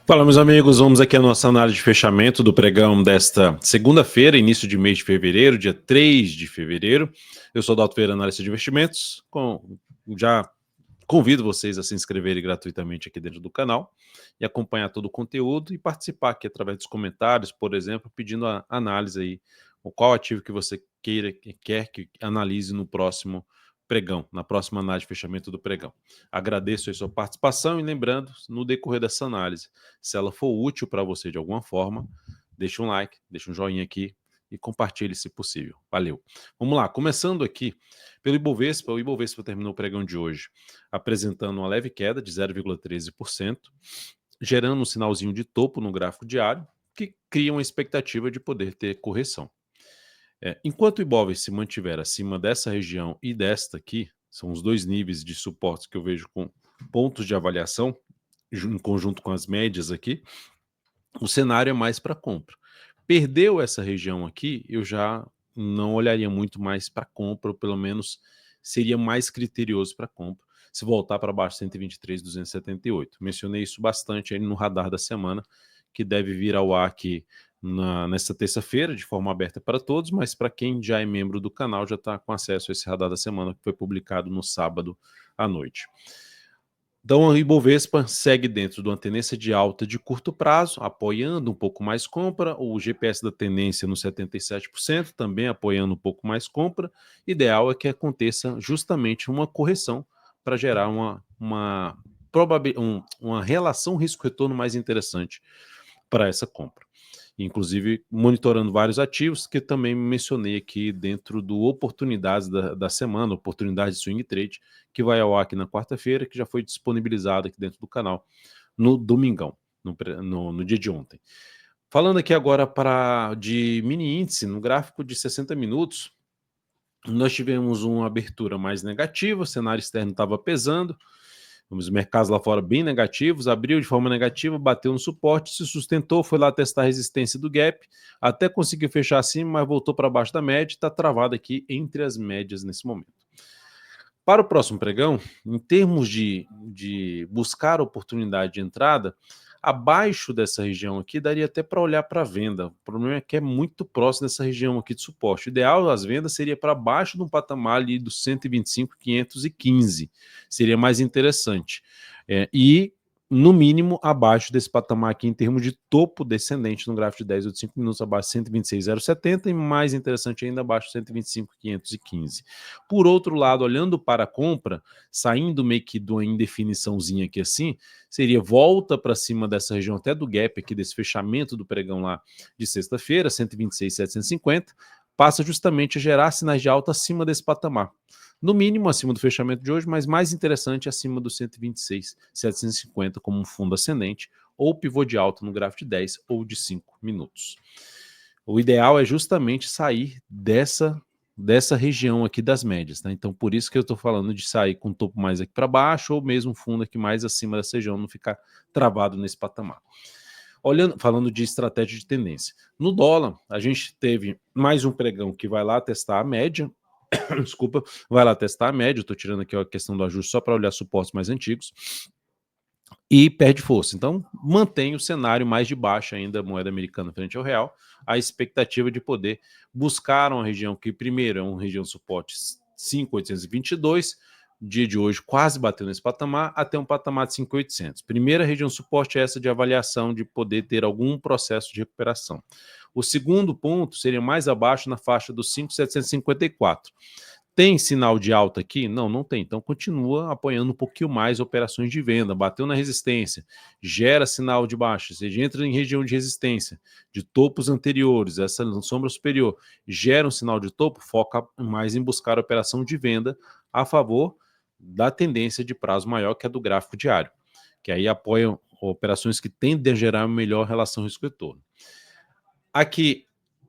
Fala, meus amigos, vamos aqui à nossa análise de fechamento do pregão desta segunda-feira, início de mês de fevereiro, dia 3 de fevereiro. Eu sou o Dalto Ferreira, analista de investimentos. Já convido vocês a se inscreverem gratuitamente aqui dentro do canal e acompanhar todo o conteúdo e participar aqui através dos comentários, por exemplo, pedindo a análise aí, qual ativo que você quer que analise no próximo pregão, na próxima análise de fechamento do pregão. Agradeço a sua participação e lembrando, no decorrer dessa análise, se ela for útil para você de alguma forma, deixa um like, deixa um joinha aqui e compartilhe se possível. Valeu. Vamos lá, começando aqui pelo Ibovespa. O Ibovespa terminou o pregão de hoje apresentando uma leve queda de 0,13%, gerando um sinalzinho de topo no gráfico diário, que cria uma expectativa de poder ter correção. Enquanto o Ibovespa se mantiver acima dessa região e desta aqui, são os dois níveis de suporte que eu vejo com pontos de avaliação, em conjunto com as médias aqui, o cenário é mais para compra. Perdeu essa região aqui, eu já não olharia muito mais para compra, ou pelo menos seria mais criterioso para compra, se voltar para baixo 123,278. Mencionei isso bastante aí no radar da semana, que deve vir ao ar aqui nesta terça-feira, de forma aberta para todos, mas para quem já é membro do canal já está com acesso a esse radar da semana, que foi publicado no sábado à noite. Então, o Ibovespa segue dentro de uma tendência de alta de curto prazo, apoiando um pouco mais compra, o GPS da tendência no 77%, também apoiando um pouco mais compra. Ideal é que aconteça justamente uma correção para gerar uma relação risco-retorno mais interessante para essa compra. Inclusive monitorando vários ativos que também mencionei aqui dentro do Oportunidades da semana, Oportunidades de Swing Trade, que vai ao ar aqui na quarta-feira, que já foi disponibilizado aqui dentro do canal no domingão, no dia de ontem. Falando aqui agora de mini índice, no gráfico de 60 minutos, nós tivemos uma abertura mais negativa, o cenário externo estava pesando, os mercados lá fora bem negativos, abriu de forma negativa, bateu no suporte, se sustentou, foi lá testar a resistência do gap, até conseguiu fechar acima, mas voltou para baixo da média e está travado aqui entre as médias nesse momento. Para o próximo pregão, em termos de buscar oportunidade de entrada, abaixo dessa região aqui daria até para olhar para a venda. O problema é que é muito próximo dessa região aqui de suporte. O ideal das vendas seria para baixo de um patamar ali dos 125,515. Seria mais interessante. E no mínimo abaixo desse patamar aqui em termos de topo descendente no gráfico de 10 ou de 5 minutos, abaixo de 126,070 e mais interessante ainda abaixo de 125,515. Por outro lado, olhando para a compra, saindo meio que de uma indefiniçãozinha aqui assim, seria volta para cima dessa região até do gap aqui, desse fechamento do pregão lá de sexta-feira, 126,750, passa justamente a gerar sinais de alta acima desse patamar. No mínimo acima do fechamento de hoje, mas mais interessante acima do 126,750 como um fundo ascendente ou pivô de alta no gráfico de 10 ou de 5 minutos. O ideal é justamente sair dessa região aqui das médias, tá? Então, por isso que eu estou falando de sair com o topo mais aqui para baixo ou mesmo fundo aqui mais acima dessa região, não ficar travado nesse patamar. Falando de estratégia de tendência. No dólar, a gente teve mais um pregão que vai lá testar a média, desculpa, vai lá testar a média, estou tirando aqui a questão do ajuste só para olhar suportes mais antigos, e perde força. Então, mantém o cenário mais de baixa ainda, a moeda americana frente ao real, a expectativa de poder buscar uma região que, primeiro, é uma região de suporte 5.822, dia de hoje quase bateu nesse patamar, até um patamar de 5.800. Primeira região de suporte é essa de avaliação de poder ter algum processo de recuperação. O segundo ponto seria mais abaixo na faixa dos 5.754. Tem sinal de alta aqui? Não, não tem. Então continua apoiando um pouquinho mais operações de venda. Bateu na resistência, gera sinal de baixa, ou seja, entra em região de resistência, de topos anteriores, essa sombra superior, gera um sinal de topo, foca mais em buscar operação de venda a favor da tendência de prazo maior, que é do gráfico diário, que aí apoiam operações que tendem a gerar uma melhor relação risco-retorno. Aqui,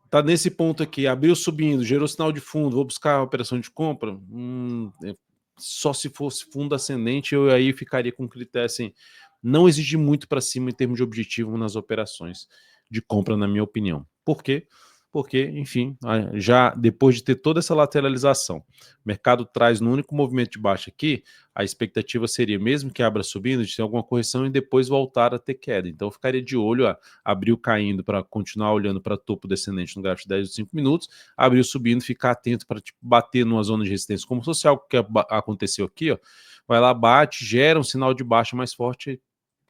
tá nesse ponto aqui, abriu subindo, gerou sinal de fundo, vou buscar a operação de compra, só se fosse fundo ascendente, eu aí ficaria com critério assim, não exigir muito para cima em termos de objetivo nas operações de compra, na minha opinião. Por quê? porque, enfim, já depois de ter toda essa lateralização, o mercado traz no único movimento de baixa aqui, a expectativa seria, mesmo que abra subindo, de ter alguma correção e depois voltar a ter queda. Então, eu ficaria de olho, abriu caindo para continuar olhando para topo descendente no gráfico de 10 ou 5 minutos, abriu subindo, ficar atento para bater numa zona de resistência como social, que aconteceu aqui, ó, vai lá, bate, gera um sinal de baixa mais forte,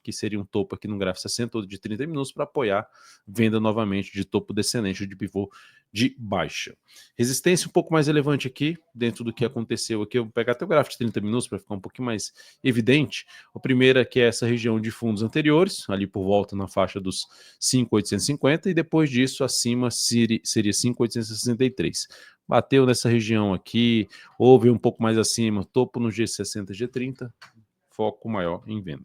que seria um topo aqui no gráfico 60 ou de 30 minutos para apoiar venda novamente de topo descendente de pivô de baixa. Resistência um pouco mais relevante aqui, dentro do que aconteceu aqui, eu vou pegar até o gráfico de 30 minutos para ficar um pouquinho mais evidente. O primeiro é que é essa região de fundos anteriores, ali por volta na faixa dos 5.850 e depois disso acima seria 5.863. Bateu nessa região aqui, houve um pouco mais acima, topo no G60, G30, foco maior em venda.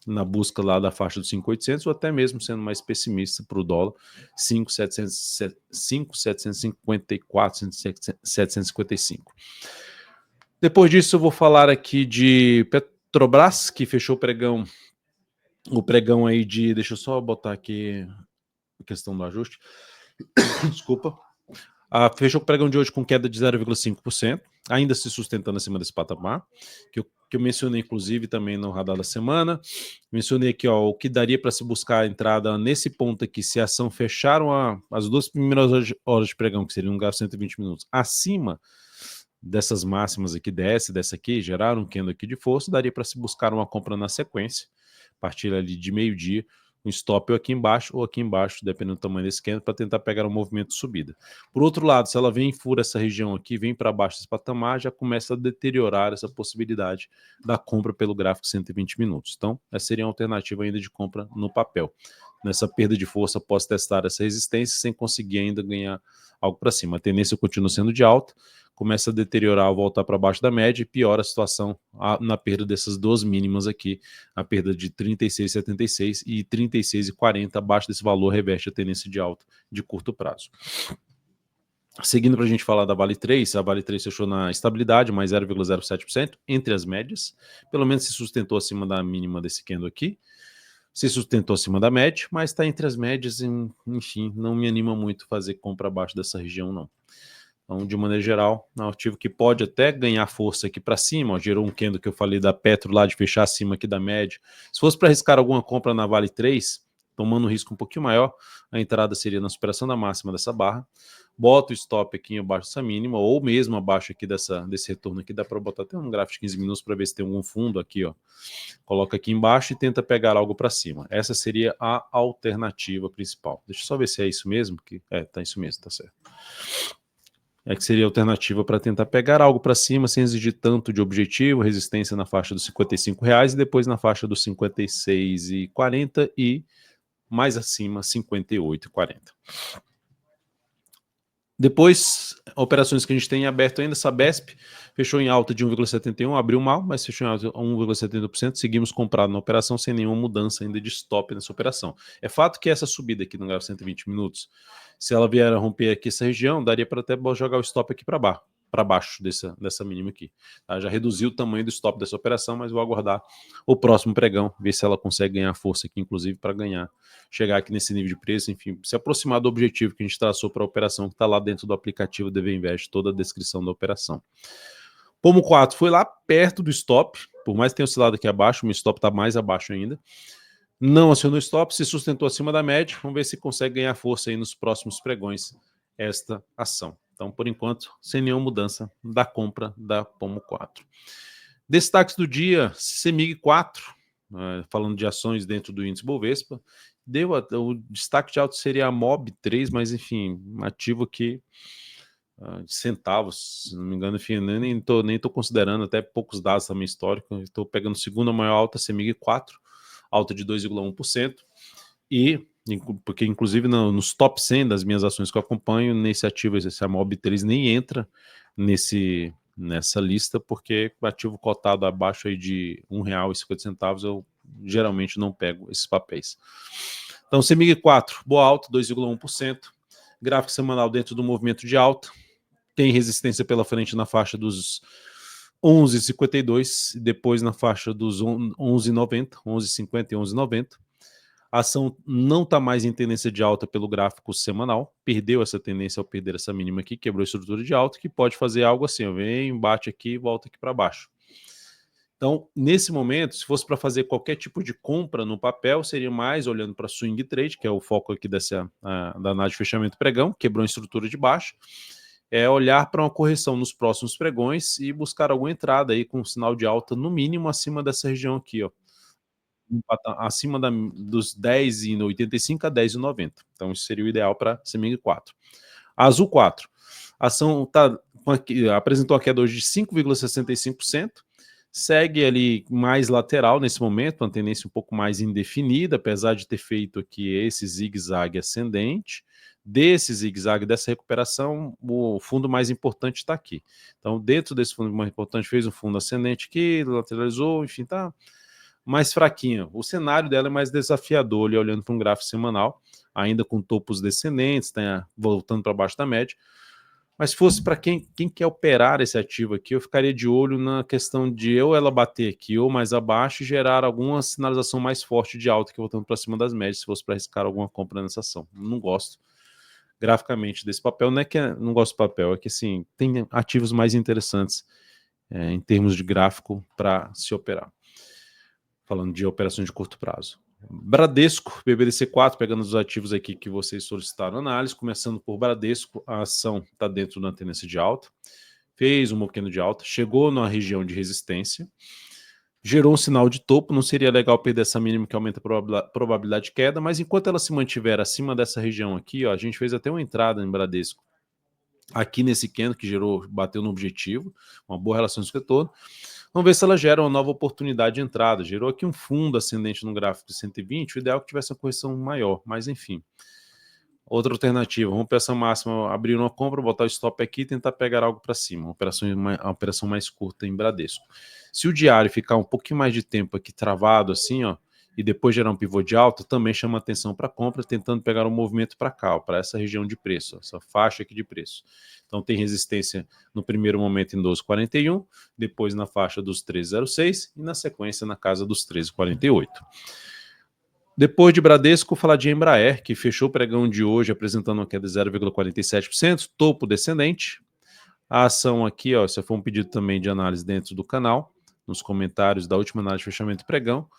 Na busca lá da faixa dos 5.800 ou até mesmo sendo mais pessimista para o dólar, 5.754, 755. Depois disso eu vou falar aqui de Petrobras, que fechou o pregão aí de, deixa eu só botar aqui a questão do ajuste, desculpa. Fechou o pregão de hoje com queda de 0,5%, ainda se sustentando acima desse patamar, que eu mencionei inclusive também no radar da semana. Mencionei aqui, ó, o que daria para se buscar a entrada nesse ponto aqui, se a ação fecharam as duas primeiras horas de pregão, que seriam um gráfico 120 minutos, acima dessas máximas aqui, dessa aqui, geraram um candle aqui de força, daria para se buscar uma compra na sequência, a partir ali de meio-dia, um stop ou aqui embaixo, dependendo do tamanho desse candle, para tentar pegar um movimento de subida. Por outro lado, se ela vem e fura essa região aqui, vem para baixo desse patamar, já começa a deteriorar essa possibilidade da compra pelo gráfico 120 minutos. Então, essa seria uma alternativa ainda de compra no papel. Nessa perda de força, posso testar essa resistência sem conseguir ainda ganhar algo para cima. A tendência continua sendo de alta, começa a deteriorar ao voltar para baixo da média e piora a situação na perda dessas duas mínimas aqui, a perda de 36,76 e 36,40, abaixo desse valor reveste a tendência de alta de curto prazo. Seguindo para a gente falar da Vale 3, a Vale 3 fechou na estabilidade, mais 0,07% entre as médias, pelo menos se sustentou acima da mínima desse candle aqui, se sustentou acima da média, mas está entre as médias, enfim, não me anima muito fazer compra abaixo dessa região não. Então, de maneira geral, é um ativo que pode até ganhar força aqui para cima, ó, gerou um candle que eu falei da Petro lá, de fechar acima aqui da média. Se fosse para arriscar alguma compra na Vale 3, tomando um risco um pouquinho maior, a entrada seria na superação da máxima dessa barra, bota o stop aqui abaixo dessa mínima, ou mesmo abaixo aqui desse retorno aqui, dá para botar até um gráfico de 15 minutos para ver se tem algum fundo aqui, ó. Coloca aqui embaixo e tenta pegar algo para cima. Essa seria a alternativa principal. Deixa eu só ver se é isso mesmo, tá isso mesmo, tá certo. É que seria a alternativa para tentar pegar algo para cima sem exigir tanto de objetivo, resistência na faixa dos R$55 e depois na faixa dos 56,40 e mais acima 58,40. Depois, operações que a gente tem em aberto ainda, Sabesp fechou em alta de 1,71, abriu mal, mas fechou em alta de 1,70%, seguimos comprado na operação sem nenhuma mudança ainda de stop nessa operação. É fato que essa subida aqui no gráfico 120 minutos, se ela vier a romper aqui essa região, daria para até jogar o stop aqui para baixo dessa mínima aqui. Tá? Já reduziu o tamanho do stop dessa operação, mas vou aguardar o próximo pregão, ver se ela consegue ganhar força aqui, inclusive para chegar aqui nesse nível de preço, enfim, se aproximar do objetivo que a gente traçou para a operação, que está lá dentro do aplicativo DV Invest, toda a descrição da operação. Pomo 4 foi lá perto do stop, por mais que tenha oscilado aqui abaixo, o meu stop está mais abaixo ainda. Não acionou stop, se sustentou acima da média, vamos ver se consegue ganhar força aí nos próximos pregões esta ação. Então, por enquanto, sem nenhuma mudança da compra da Pomo 4. Destaques do dia, CEMIG 4, falando de ações dentro do índice Bovespa, o destaque de alto seria a MOB 3, mas enfim, um ativo que de centavos, se não me engano, enfim, nem tô considerando até poucos dados também históricos, estou pegando segunda maior alta, CEMIG 4, alta de 2,1%, e porque inclusive nos top 100 das minhas ações que eu acompanho, nesse ativo, esse MOB 3 nem entra nessa lista, porque o ativo cotado abaixo aí de R$1,50 eu geralmente não pego esses papéis. Então, CEMIG 4, boa alta, 2,1%, gráfico semanal dentro do movimento de alta, tem resistência pela frente na faixa dos 11,52, depois na faixa dos 11,90, 11,50 e 11,90. A ação não está mais em tendência de alta pelo gráfico semanal, perdeu essa tendência ao perder essa mínima aqui, quebrou a estrutura de alta, que pode fazer algo assim, ó, vem, bate aqui e volta aqui para baixo. Então, nesse momento, se fosse para fazer qualquer tipo de compra no papel, seria mais olhando para swing trade, que é o foco aqui da análise de fechamento pregão, quebrou a estrutura de baixo, é olhar para uma correção nos próximos pregões e buscar alguma entrada aí com um sinal de alta no mínimo acima dessa região aqui, ó, acima dos 10,85 a 10,90. Então, isso seria o ideal para CMIG 4. Azul 4. A ação apresentou a queda hoje de 5,65%. Segue ali mais lateral nesse momento, uma tendência um pouco mais indefinida, apesar de ter feito aqui esse zigue-zague ascendente. Desse zigue-zague, dessa recuperação, o fundo mais importante está aqui. Então, dentro desse fundo mais importante, fez um fundo ascendente aqui, lateralizou, enfim, tá mais fraquinha. O cenário dela é mais desafiador, ali, olhando para um gráfico semanal, ainda com topos descendentes, tá voltando para baixo da média. Mas se fosse para quem quer operar esse ativo aqui, eu ficaria de olho na questão de ou ela bater aqui ou mais abaixo e gerar alguma sinalização mais forte de alta que voltando para cima das médias, se fosse para arriscar alguma compra nessa ação. Não gosto graficamente desse papel, não é que não gosto do papel, é que assim, tem ativos mais interessantes em termos de gráfico para se operar. Falando de operações de curto prazo. Bradesco, BBDC4, pegando os ativos aqui que vocês solicitaram análise, começando por Bradesco, a ação está dentro da tendência de alta, fez um pequeno de alta, chegou na região de resistência, gerou um sinal de topo, não seria legal perder essa mínima que aumenta a probabilidade de queda, mas enquanto ela se mantiver acima dessa região aqui, ó, a gente fez até uma entrada em Bradesco, aqui nesse candle que bateu no objetivo, uma boa relação de retorno. Vamos ver se ela gera uma nova oportunidade de entrada. Gerou aqui um fundo ascendente no gráfico de 120, o ideal é que tivesse uma correção maior, mas enfim. Outra alternativa, vamos para essa máxima, abrir uma compra, botar o stop aqui e tentar pegar algo para cima, uma operação mais curta em Bradesco. Se o diário ficar um pouquinho mais de tempo aqui travado assim, ó, e depois gerar um pivô de alta, também chama atenção para compra, tentando pegar um movimento para cá, para essa região de preço, essa faixa aqui de preço. Então tem resistência no primeiro momento em 12,41, depois na faixa dos 13,06 e na sequência na casa dos 13,48. Depois de Bradesco, falar de Embraer, que fechou o pregão de hoje apresentando uma queda de 0,47%, topo descendente. A ação aqui, ó, esse foi um pedido também de análise dentro do canal, nos comentários da última análise de fechamento pregão.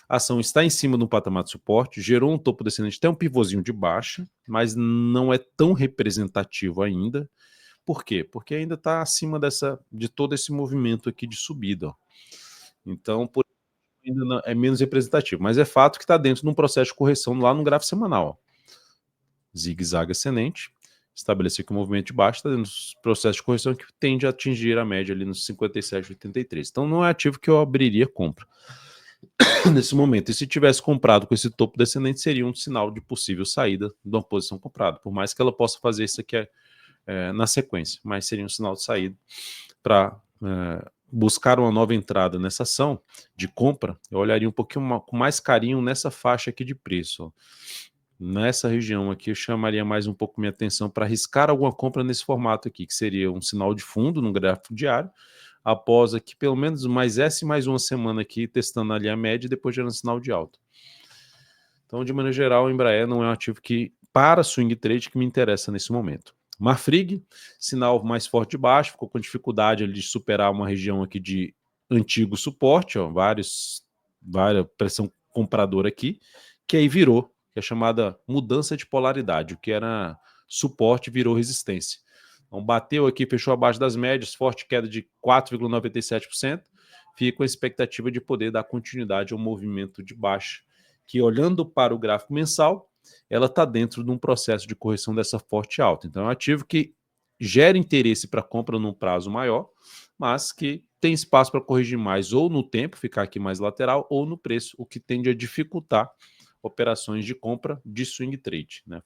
A ação está em cima de um patamar de suporte, gerou um topo descendente, tem um pivôzinho de baixa, mas não é tão representativo ainda. Por quê? Porque ainda está acima de todo esse movimento aqui de subida. Ó. Então, ainda não, é menos representativo, mas é fato que está dentro de um processo de correção lá no gráfico semanal. Zigue-zague ascendente, estabelecer que o movimento de baixo está dentro do processo de correção que tende a atingir a média ali nos 57,83. Então não é ativo que eu abriria compra nesse momento. E se tivesse comprado com esse topo descendente, seria um sinal de possível saída de uma posição comprada, por mais que ela possa fazer isso aqui na sequência, mas seria um sinal de saída para buscar uma nova entrada nessa ação de compra. Eu olharia um pouquinho com mais carinho nessa faixa aqui de preço. Ó. Nessa região aqui eu chamaria mais um pouco minha atenção para arriscar alguma compra nesse formato aqui, que seria um sinal de fundo no gráfico diário, após aqui pelo menos mais uma semana aqui testando ali a média e depois gerando sinal de alta. Então, de maneira geral, o Embraer não é um ativo que, para swing trade, que me interessa nesse momento. Marfrig, sinal mais forte de baixo, ficou com dificuldade ali de superar uma região aqui de antigo suporte, ó, várias pressão compradora aqui, que aí virou, que é chamada mudança de polaridade, o que era suporte virou resistência. Então bateu aqui, fechou abaixo das médias, forte queda de 4,97%, fica com a expectativa de poder dar continuidade ao movimento de baixa, que olhando para o gráfico mensal, ela está dentro de um processo de correção dessa forte alta. Então é um ativo que gera interesse para compra num prazo maior, mas que tem espaço para corrigir mais ou no tempo, ficar aqui mais lateral, ou no preço, o que tende a dificultar operações de compra de swing trade, né?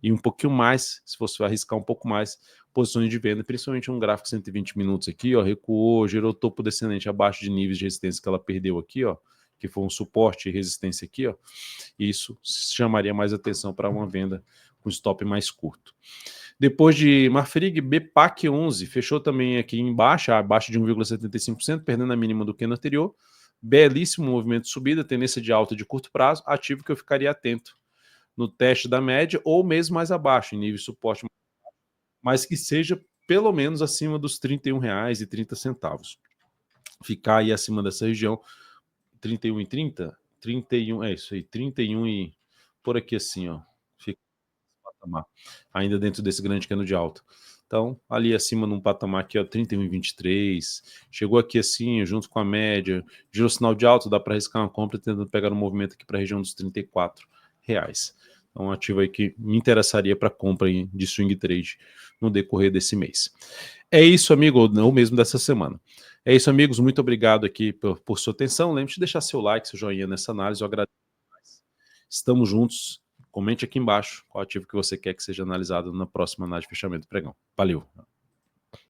E um pouquinho mais, se você arriscar um pouco mais, posições de venda, principalmente um gráfico 120 minutos aqui, ó, recuou, gerou topo descendente abaixo de níveis de resistência que ela perdeu aqui, ó, que foi um suporte e resistência aqui, ó, isso chamaria mais atenção para uma venda com stop mais curto. Depois de Marfrig, BPAC 11, fechou também aqui embaixo, abaixo de 1,75%, perdendo a mínima do candle anterior, belíssimo movimento de subida, tendência de alta de curto prazo, ativo que eu ficaria atento no teste da média ou mesmo mais abaixo, em nível de suporte, mas que seja pelo menos acima dos R$ 31,30. Ficar aí acima dessa região, 31,30, 31, é isso aí, 31 e por aqui assim, ó, fica patamar, ainda dentro desse grande cano de alta. Então, ali acima num patamar aqui, ó, 31,23, chegou aqui assim, junto com a média, girou sinal de alta, dá para arriscar uma compra tentando pegar um movimento aqui para a região dos R$ 34. Então, um ativo aí que me interessaria para compra de swing trade no decorrer desse mês. É isso, amigo, ou mesmo dessa semana. É isso, amigos, muito obrigado aqui por sua atenção. Lembre-se de deixar seu like, seu joinha nessa análise, eu agradeço mais. Estamos juntos. Comente aqui embaixo qual ativo que você quer que seja analisado na próxima análise de fechamento do pregão. Valeu!